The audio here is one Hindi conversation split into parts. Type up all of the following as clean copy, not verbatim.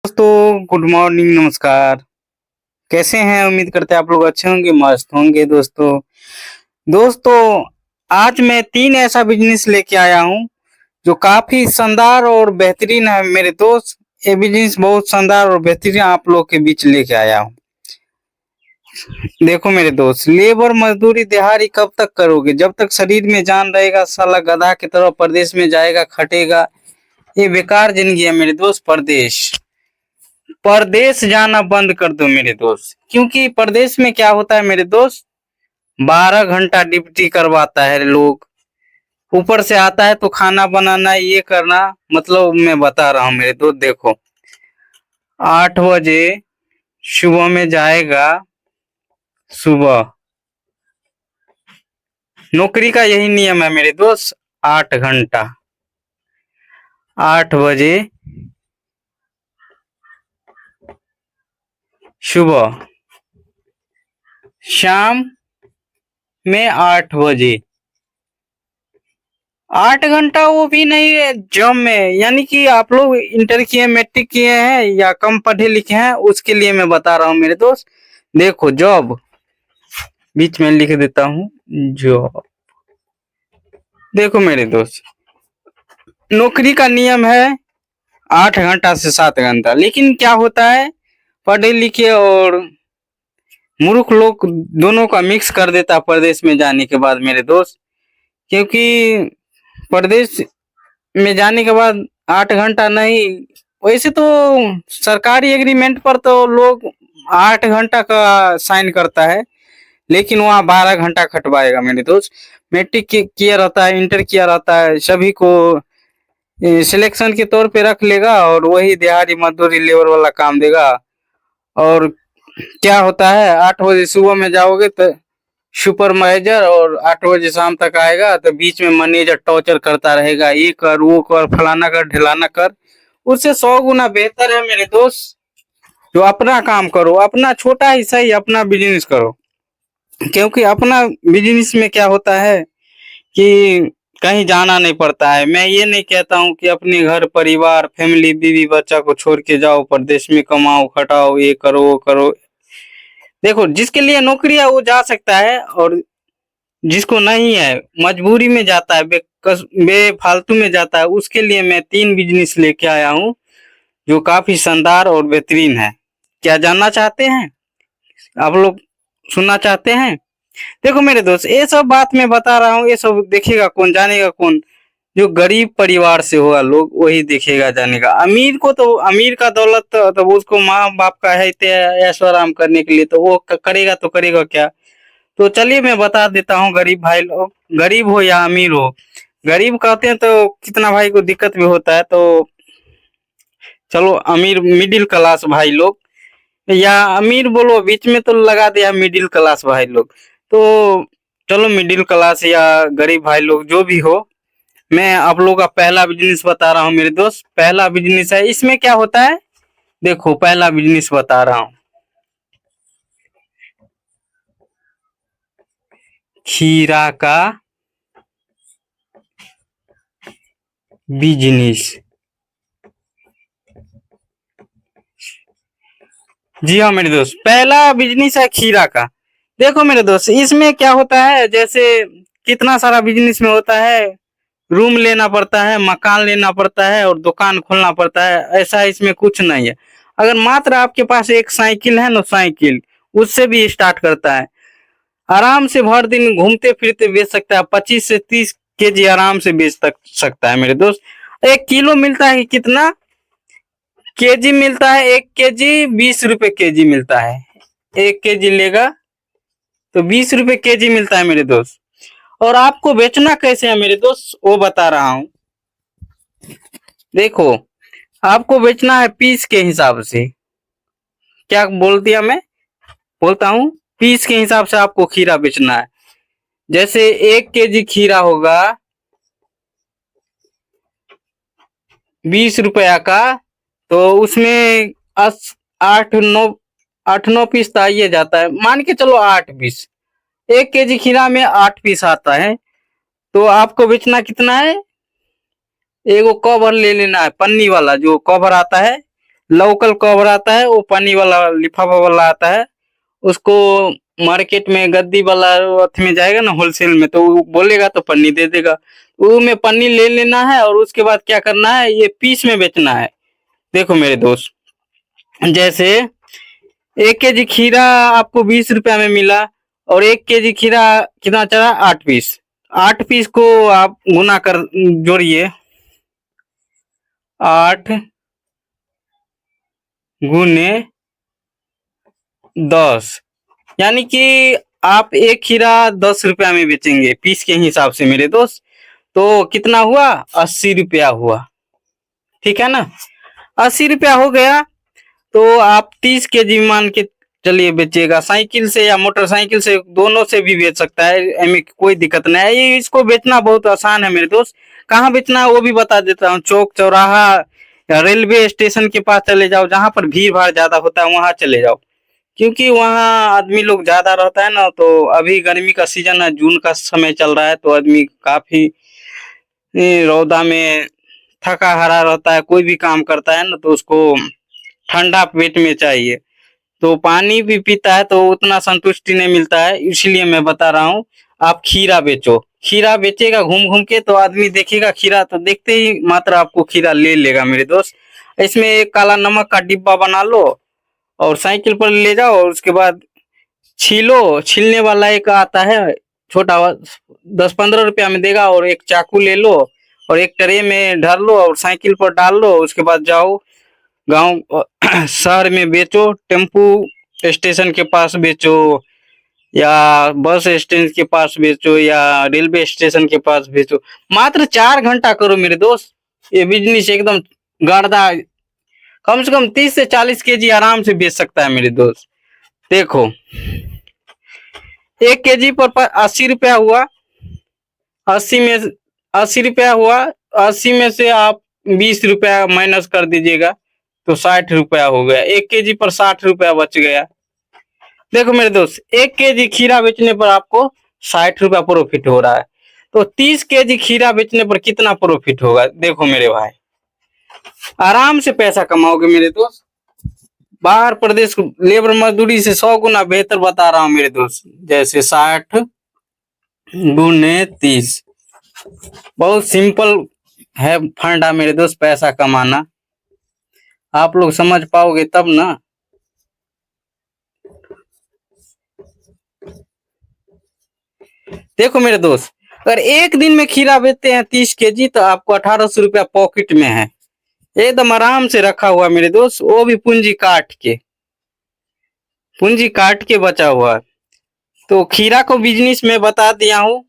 दोस्तों गुड मॉर्निंग, नमस्कार। कैसे हैं? उम्मीद करते हैं आप लोग अच्छे होंगे, मस्त होंगे। दोस्तों आज मैं 3 ऐसा बिजनेस लेके आया हूँ जो काफी शानदार और बेहतरीन है मेरे दोस्त। ये बिजनेस बहुत शानदार और बेहतरीन आप लोग के बीच लेके आया हूँ। देखो मेरे दोस्त, लेबर मजदूरी दिहाड़ी कब तक करोगे? जब तक शरीर में जान रहेगा साला गधा की तरह परदेश में जाएगा, खटेगा। ये बेकार जिंदगी है मेरे दोस्त। परदेश परदेश जाना बंद कर दो मेरे दोस्त, क्योंकि परदेश में क्या होता है मेरे दोस्त, 12 घंटा ड्यूटी करवाता है लोग। ऊपर से आता है तो खाना बनाना, ये करना। मतलब मैं बता रहा हूँ मेरे दोस्त, देखो 8 बजे सुबह में जाएगा। सुबह नौकरी का यही नियम है मेरे दोस्त, 8 घंटा। 8 बजे सुबह, शाम में 8 बजे। 8 घंटा वो भी नहीं है जॉब में। यानी कि आप लोग इंटर किए, मैट्रिक किए हैं या कम पढ़े लिखे हैं, उसके लिए मैं बता रहा हूँ मेरे दोस्त। देखो जॉब, बीच में लिख देता हूँ जॉब। देखो मेरे दोस्त, नौकरी का नियम है 8 घंटा से 7 घंटा। लेकिन क्या होता है, पढ़े लिखे और मूर्ख लोग दोनों का मिक्स कर देता है प्रदेश में जाने के बाद मेरे दोस्त। क्योंकि प्रदेश में जाने के बाद 8 घंटा नहीं, वैसे तो सरकारी एग्रीमेंट पर तो लोग 8 घंटा का साइन करता है, लेकिन वहाँ 12 घंटा खटवाएगा मेरे दोस्त। मैट्रिक किया रहता है, इंटर किया रहता है, सभी को सिलेक्शन के तौर पे रख लेगा और वही दिहाड़ी मजदूरी लेबर वाला काम देगा। और क्या होता है, 8 बजे सुबह में जाओगे तो सुपरवाइजर, और 8 बजे शाम तक आएगा तो बीच में मैनेजर टॉर्चर करता रहेगा, ये कर वो कर, फलाना कर ढिलाना कर। उससे 100 गुना बेहतर है मेरे दोस्त जो अपना काम करो, अपना छोटा ही सही अपना बिजनेस करो। क्योंकि अपना बिजनेस में क्या होता है कि कहीं जाना नहीं पड़ता है। मैं ये नहीं कहता हूँ कि अपने घर परिवार फैमिली बीवी बच्चा को छोड़ के जाओ प्रदेश में, कमाओ खटाओ, ये करो वो करो। देखो जिसके लिए नौकरी है वो जा सकता है, और जिसको नहीं है मजबूरी में जाता है, बेफालतू में जाता है, उसके लिए मैं 3 बिजनेस लेके आया हूँ जो काफी शानदार और बेहतरीन है। क्या जानना चाहते हैं आप लोग? सुनना चाहते हैं? देखो मेरे दोस्त, ये सब बात मैं बता रहा हूँ, ये सब देखेगा कौन, जानेगा कौन? जो गरीब परिवार से होगा लोग वही देखेगा जानेगा। अमीर को तो, अमीर का दौलत तो उसको माँ बाप का है ऐशो आराम करने के लिए, तो वो करेगा तो करेगा क्या? तो चलिए मैं बता देता हूँ। गरीब भाई लोग, गरीब हो या अमीर हो, गरीब कहते हैं तो कितना भाई को दिक्कत भी होता है, तो चलो अमीर मिडिल क्लास भाई लोग, या अमीर बोलो, बीच में तो लगा दिया मिडिल क्लास भाई लोग। तो चलो मिडिल क्लास या गरीब भाई लोग जो भी हो, मैं आप लोगों का पहला बिजनेस बता रहा हूँ मेरे दोस्त। पहला बिजनेस है, इसमें क्या होता है, देखो पहला बिजनेस बता रहा हूँ, खीरा का बिजनेस। जी हाँ मेरे दोस्त, पहला बिजनेस है खीरा का। देखो मेरे दोस्त, इसमें क्या होता है, जैसे कितना सारा बिजनेस में होता है, रूम लेना पड़ता है, मकान लेना पड़ता है और दुकान खोलना पड़ता है। ऐसा इसमें कुछ नहीं है। अगर मात्र आपके पास एक साइकिल है ना, साइकिल, उससे भी स्टार्ट करता है। आराम से भर दिन घूमते फिरते बेच सकता है, 25 से 30 केजी आराम से बेच सकता है मेरे दोस्त। 1 किलो मिलता है कितना केजी मिलता है? 1 केजी 20 रुपए केजी मिलता है। 1 केजी लेगा तो 20 रुपए केजी मिलता है मेरे दोस्त। और आपको बेचना कैसे है मेरे दोस्त, वो बता रहा हूँ। देखो आपको बेचना है पीस के हिसाब से। क्या बोल दिया मैं? बोलता हूँ पीस के हिसाब से आपको खीरा बेचना है। जैसे 1 केजी खीरा होगा 20 रुपया का, तो उसमें 8 9 पीस तो आइए जाता है, मान के चलो 8 पीस। 1 केजी खीरा में 8 पीस आता है, तो आपको बेचना कितना है? एगो कवर ले लेना है, पन्नी वाला जो कवर आता है, लोकल कवर आता है, वो पन्नी वाला लिफाफा वाला आता है, उसको मार्केट में गद्दी वाला अथी में जाएगा ना होलसेल में, तो वो बोलेगा तो पन्नी दे देगा। वो में पन्नी ले लेना है और उसके बाद क्या करना है, ये पीस में बेचना है। देखो मेरे दोस्त, जैसे 1 केजी खीरा आपको 20 रुपया में मिला, और 1 केजी खीरा कितना चला, 8 पीस। 8 पीस को आप गुना कर जोड़िए, 8 गुने 10, यानी कि आप एक खीरा 10 रुपया में बेचेंगे पीस के हिसाब से मेरे दोस्त, तो कितना हुआ, 80 रुपया हुआ। ठीक है ना, 80 रुपया हो गया। तो आप 30 केजी मान के चलिए बेचिएगा, साइकिल से या मोटरसाइकिल से, दोनों से भी बेच सकता है, हमें कोई दिक्कत नहीं है। ये इसको बेचना बहुत आसान है मेरे दोस्त। कहाँ बेचना है वो भी बता देता हूँ, चौक चौराहा या रेलवे स्टेशन के पास चले जाओ, जहाँ पर भीड़ भाड़ ज्यादा होता है वहां चले जाओ, क्योंकि वहाँ आदमी लोग ज्यादा रहता है ना। तो अभी गर्मी का सीजन है, जून का समय चल रहा है, तो आदमी काफी रौदा में थका हारा रहता है, कोई भी काम करता है ना, तो उसको ठंडा पेट में चाहिए, तो पानी भी पीता है तो उतना संतुष्टि नहीं मिलता है। इसलिए मैं बता रहा हूँ, आप खीरा बेचो। खीरा बेचेगा घूम घूम के, तो आदमी देखेगा खीरा, तो देखते ही मात्र आपको खीरा ले लेगा मेरे दोस्त। इसमें एक काला नमक का डिब्बा बना लो और साइकिल पर ले जाओ, और उसके बाद छीलो। छीलने वाला एक आता है छोटा, 10-15 रुपया में देगा, और एक चाकू ले लो और एक ट्रे में धर लो और साइकिल पर डाल लो। उसके बाद जाओ गांव शहर में बेचो, टेम्पू स्टेशन के पास बेचो, या बस स्टैंड के पास बेचो, या रेलवे स्टेशन के पास बेचो। मात्र 4 घंटा करो मेरे दोस्त, ये बिजनेस एकदम गर्दा, कम से कम 30 से 40 केजी आराम से बेच सकता है मेरे दोस्त। देखो 1 केजी पर 80 रुपया हुआ, 80 रुपया हुआ, 80 में से आप 20 रुपया माइनस कर दीजिएगा, तो 60 रुपया हो गया। 1 केजी पर 60 रुपया बच गया। देखो मेरे दोस्त, 1 केजी खीरा बेचने पर आपको 60 रुपया प्रॉफिट हो रहा है, तो 30 केजी खीरा बेचने पर कितना प्रॉफिट होगा। देखो मेरे भाई, आराम से पैसा कमाओगे मेरे दोस्त। बाहर प्रदेश लेबर मजदूरी से 100 गुना बेहतर बता रहा हूँ मेरे दोस्त। जैसे 60 गुने 30, बहुत सिंपल है फंडा मेरे दोस्त, पैसा कमाना। आप लोग समझ पाओगे तब ना। देखो मेरे दोस्त, अगर एक दिन में खीरा बेचते हैं 30 केजी, तो आपको 1800 रुपया पॉकेट में है, एकदम आराम से रखा हुआ मेरे दोस्त, वो भी पूंजी काट के बचा हुआ। तो खीरा को बिजनेस में बता दिया हूँ,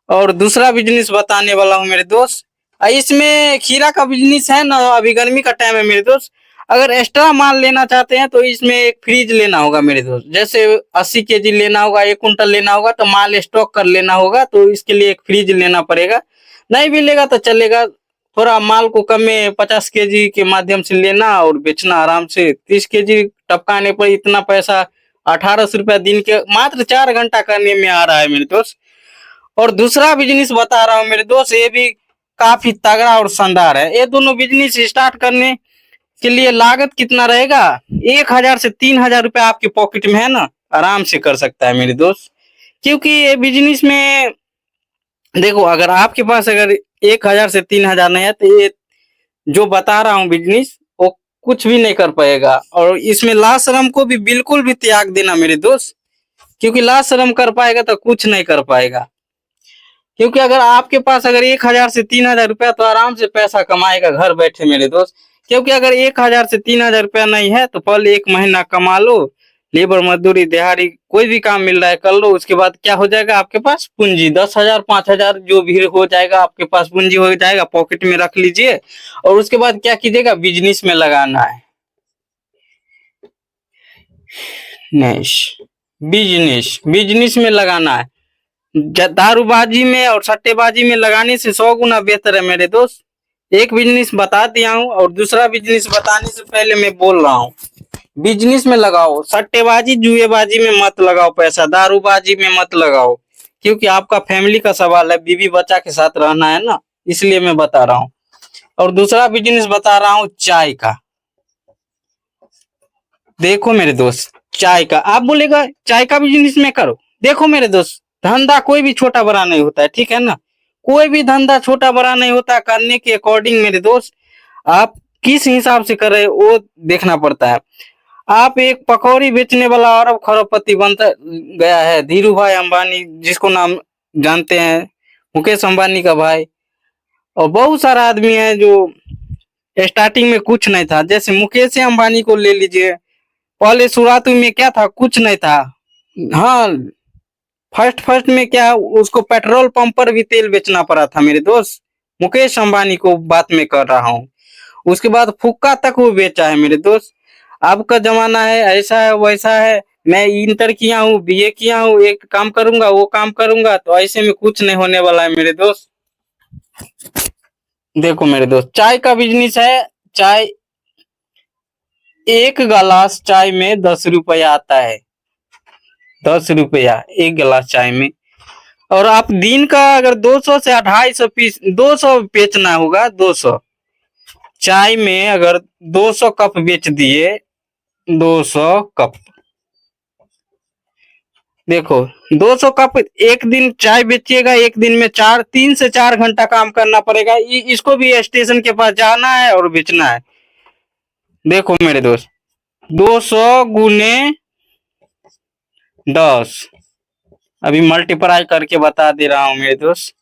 और दूसरा बिजनेस बताने वाला हूँ मेरे दोस्त। इसमें खीरा का बिजनेस है ना, अभी गर्मी का टाइम है मेरे दोस्त, अगर एक्स्ट्रा माल लेना चाहते हैं तो इसमें एक फ्रिज लेना होगा मेरे दोस्त। जैसे 80 केजी लेना होगा, 1 कुंटल लेना होगा, तो माल स्टॉक कर लेना होगा, तो इसके लिए एक फ्रिज लेना पड़ेगा। नहीं भी लेगा तो चलेगा, थोड़ा माल को कम में 50 केजी के माध्यम से लेना और बेचना आराम से। 30 केजी टपकाने पर इतना पैसा 1800 रुपया दिन के मात्र 4 घंटा करने में आ रहा है मेरे दोस्त। और दूसरा बिजनेस बता रहा हूँ मेरे दोस्त, ये भी काफी तगड़ा और शानदार है। ये दोनों बिजनेस स्टार्ट करने के लिए लागत कितना रहेगा, 1000 से 3000 रुपया आपके पॉकेट में है ना, आराम से कर सकता है मेरे दोस्त। क्योंकि ये बिजनेस में देखो, अगर आपके पास अगर 1000 से 3000 नहीं है, तो ये जो बता रहा हूँ बिजनेस, वो कुछ भी नहीं कर पाएगा। और इसमें लाज शर्म को भी बिल्कुल भी त्याग देना मेरे दोस्त, क्योंकि लाज शर्म कर पाएगा तो कुछ नहीं कर पाएगा। क्योंकि अगर आपके पास अगर 1000 से 3000 रुपया, तो आराम से पैसा कमाएगा घर बैठे मेरे दोस्त। क्योंकि अगर 1000 से 3000 रुपया नहीं है, तो पहले 1 महीना कमा लो, लेबर मजदूरी दिहाड़ी कोई भी काम मिल रहा है कर लो। उसके बाद क्या हो जाएगा, आपके पास पूंजी 10,000 5,000 जो भी हो जाएगा, आपके पास पूंजी हो जाएगा, पॉकेट में रख लीजिए। और उसके बाद क्या कीजिएगा, बिजनेस में लगाना है। बिजनेस बिजनेस में लगाना है। दारूबाजी में और सट्टेबाजी में लगाने से 100 गुना बेहतर है मेरे दोस्त। एक बिजनेस बता दिया हूँ, और दूसरा बिजनेस बताने से पहले मैं बोल रहा हूँ, बिजनेस में लगाओ, सट्टेबाजी जुएबाजी में मत लगाओ पैसा, दारूबाजी में मत लगाओ। क्योंकि आपका फैमिली का सवाल है, बीवी बच्चा के साथ रहना है ना, इसलिए मैं बता रहा हूँ। और दूसरा बिजनेस बता रहा हूँ चाय का। देखो मेरे दोस्त, चाय का आप बोलेगा चाय का बिजनेस में करो। देखो मेरे दोस्त, धंधा कोई भी छोटा बड़ा नहीं होता है, ठीक है ना। कोई भी धंधा छोटा बड़ा नहीं होता, करने के अकॉर्डिंग मेरे दोस्त आप किस हिसाब से कर रहे हो वो देखना पड़ता है। आप एक पकौड़ी बेचने वाला अरब खरबपति बनता गया है, धीरू भाई अंबानी, जिसको नाम जानते हैं, मुकेश अंबानी का भाई। और बहुत सारा आदमी है जो स्टार्टिंग में कुछ नहीं था, जैसे मुकेश अंबानी को ले लीजिए। पहले शुरुआत में क्या था, कुछ नहीं था। हाँ, फर्स्ट फर्स्ट में क्या, उसको पेट्रोल पंप पर भी तेल बेचना पड़ा था मेरे दोस्त। मुकेश अंबानी को बात में कर रहा हूँ। उसके बाद फुक्का तक वो बेचा है मेरे दोस्त। अब का जमाना है, ऐसा है वैसा है, मैं इंटर किया हूँ, बीए किया हूँ, एक काम करूंगा वो काम करूंगा, तो ऐसे में कुछ नहीं होने वाला है मेरे दोस्त। देखो मेरे दोस्त, चाय का बिजनेस है। चाय, एक गिलास चाय में 10 रुपया आता है। 10 रुपया एक गिलास चाय में। और आप दिन का अगर 200 से 250 पीस, 200 बेचना होगा, 200 चाय में अगर 200 कप बेच दिए, 200 कप, देखो 200 कप एक दिन चाय बेचिएगा, एक दिन में 3 से 4 घंटा काम करना पड़ेगा। इसको भी स्टेशन के पास जाना है और बेचना है। देखो मेरे दोस्त, 200 गुने 10, अभी मल्टीप्लाई करके बता दे रहा हूं मेरे दोस्त।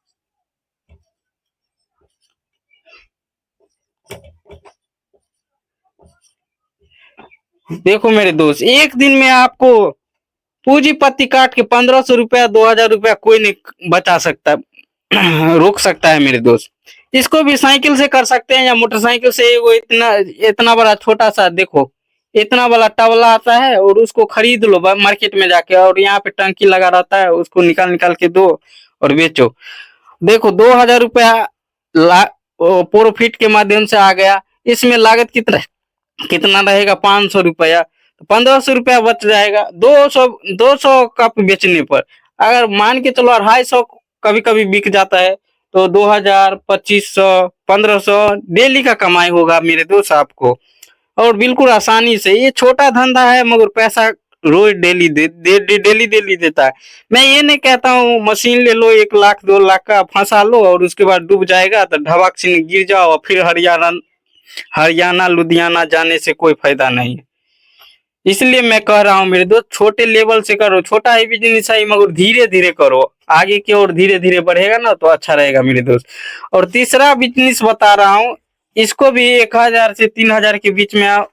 देखो मेरे दोस्त, एक दिन में आपको पूंजीपति काट के 1500 रुपया 2000 रुपया कोई नहीं बचा सकता, रोक सकता है मेरे दोस्त। इसको भी साइकिल से कर सकते हैं या मोटरसाइकिल से। वो इतना इतना बड़ा छोटा सा, देखो इतना बड़ा टवला आता है, और उसको खरीद लो मार्केट में जाके, और यहाँ पे टंकी लगा रहता है, उसको निकाल निकाल के दो और बेचो। देखो 2000 रुपया प्रॉफिट के माध्यम से आ गया। इसमें लागत कितना कितना रहेगा, 500 रुपया, 1500 रुपया बच जाएगा। 200 कप बेचने पर अगर मान के चलो 250 कभी कभी बिक जाता है, तो 2000, 2500, 1500 डेली का कमाई होगा मेरे दोस्त आपको। और बिल्कुल आसानी से, ये छोटा धंधा है मगर पैसा रोज डेली देता है। मैं ये नहीं कहता हूँ मशीन ले लो 1 लाख 2 लाख का फंसा लो और उसके बाद डूब जाएगा तो ढबाक से गिर जाओ और फिर हरियाणा लुधियाना जाने से कोई फायदा नहीं है। इसलिए मैं कह रहा हूँ मेरे दोस्त, छोटे लेवल से करो, छोटा ही बिजनेस है मगर धीरे धीरे करो, आगे की ओर धीरे धीरे बढ़ेगा ना तो अच्छा रहेगा मेरे दोस्त। और तीसरा बिजनेस बता रहा हूँ, इसको भी 1000 से 3000 के बीच में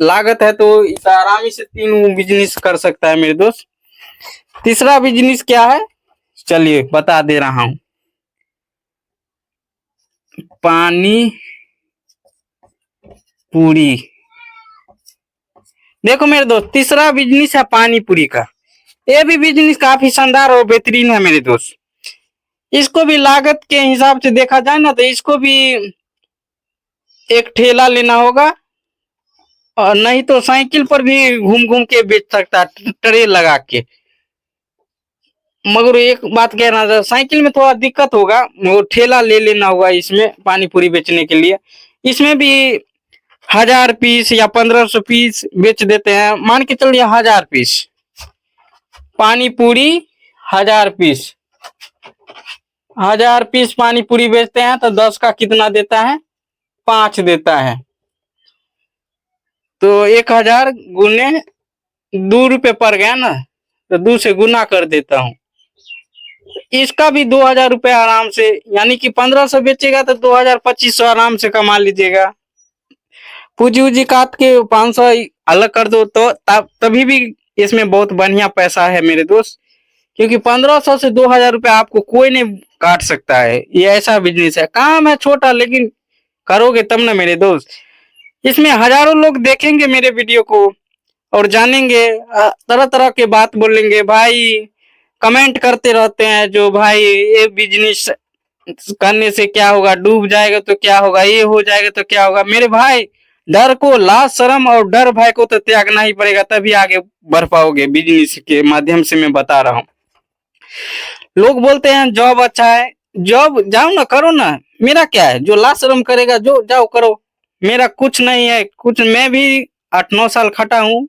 लागत है, तो इस आरामी से 3 बिजनेस कर सकता है मेरे दोस्त। तीसरा बिजनेस क्या है, चलिए बता दे रहा हूँ। पानी पूरी। देखो मेरे दोस्त, तीसरा बिजनेस है पानी पूरी का। ये भी बिजनेस काफी शानदार और बेहतरीन है मेरे दोस्त। इसको भी लागत के हिसाब से देखा जाए ना तो इसको भी एक ठेला लेना होगा, और नहीं तो साइकिल पर भी घूम घूम के बेच सकता है, ट्रे लगा के। मगर एक बात कहना था, साइकिल में थोड़ा दिक्कत होगा, मगर ठेला ले लेना होगा इसमें पानी पूरी बेचने के लिए। इसमें भी 1000 पीस या 1500 पीस बेच देते हैं, मान के चलिए 1000 पीस पानी पूरी। 1000 पीस, 1000 पीस पानी पूरी बेचते हैं तो 10 का कितना देता है, 5 देता है। तो 1000 गुने 2 रुपये पड़ गया ना, तो 2 से गुना कर देता हूँ। इसका भी 2000 रुपये आराम से, यानी कि 1500 बेचेगा तो 2000 2500 आराम से कमा लीजिएगा। पूजी उजी काट के 500 अलग कर दो तो तभी भी इसमें बहुत बढ़िया पैसा है मेरे दोस्त। क्योंकि 1500 से 2000 रुपये आपको कोई नहीं काट सकता है। ये ऐसा बिजनेस है, काम है छोटा लेकिन करोगे तब ना मेरे दोस्त। इसमें हजारों लोग देखेंगे मेरे वीडियो को और जानेंगे, तरह तरह के बात बोलेंगे, भाई कमेंट करते रहते हैं जो भाई ये बिजनेस करने से क्या होगा, डूब जाएगा तो क्या होगा, ये हो जाएगा तो क्या होगा। मेरे भाई, डर को, लाज शर्म और डर भय को तो त्यागना ही पड़ेगा, तभी आगे बढ़ पाओगे बिजनेस के माध्यम से। मैं बता रहा हूँ, लोग बोलते हैं जॉब अच्छा है, जॉब जाओ ना, करो ना, मेरा क्या है, जो लाज शर्म करेगा जो जाओ करो, मेरा कुछ नहीं है कुछ। मैं भी 8-9 साल खटा हूँ।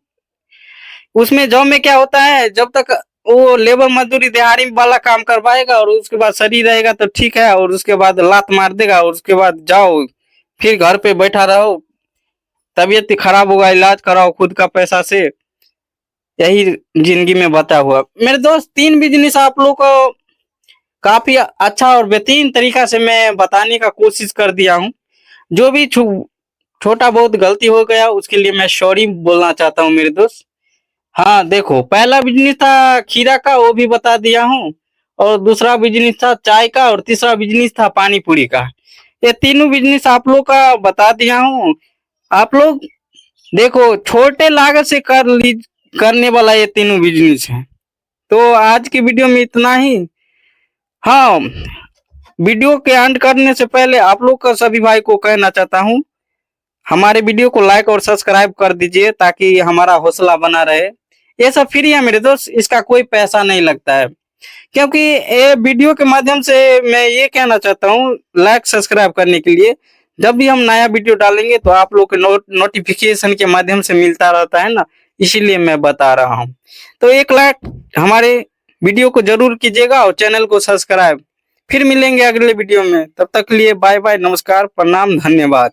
उसमें जॉब में क्या होता है, जब तक वो लेबर मजदूरी दिहाड़ी वाला काम करवाएगा और उसके बाद सही रहेगा तो ठीक है, और उसके बाद लात मार देगा और उसके बाद जाओ फिर घर पे बैठा रहो, तबीयत खराब होगा, इलाज कराओ खुद का पैसा से। यही जिंदगी में बता हुआ मेरे दोस्त। 3 बिजनेस आप लोग को काफी अच्छा और बेहतरीन तरीका से मैं बताने का कोशिश कर दिया हूँ। जो भी छोटा बहुत गलती हो गया उसके लिए मैं सॉरी बोलना चाहता हूँ मेरे दोस्त। हाँ देखो, पहला बिजनेस था खीरा का, वो भी बता दिया हूँ, और दूसरा बिजनेस था चाय का, और तीसरा बिजनेस था पानी पूरी का। ये तीनों बिजनेस आप लोग का बता दिया हूँ। आप लोग देखो, छोटे लागत से करने वाला ये तीनों बिजनेस है। तो आज की वीडियो में इतना ही। हाँ, वीडियो के एंड करने से पहले आप लोग का सभी भाई को कहना चाहता हूँ, हमारे वीडियो को लाइक और सब्सक्राइब कर दीजिए ताकि हमारा हौसला बना रहे। ये सब फ्री है मेरे दोस्त, इसका कोई पैसा नहीं लगता है। क्योंकि ये वीडियो के माध्यम से मैं ये कहना चाहता हूँ, लाइक सब्सक्राइब करने के लिए, जब भी हम नया वीडियो डालेंगे तो आप लोग के नोटिफिकेशन के माध्यम से मिलता रहता है ना, इसीलिए मैं बता रहा हूँ। तो 1 लाइक हमारे वीडियो को जरूर कीजिएगा और चैनल को सब्सक्राइब। फिर मिलेंगे अगले वीडियो में, तब तक के लिए बाय बाय, नमस्कार, प्रणाम, धन्यवाद।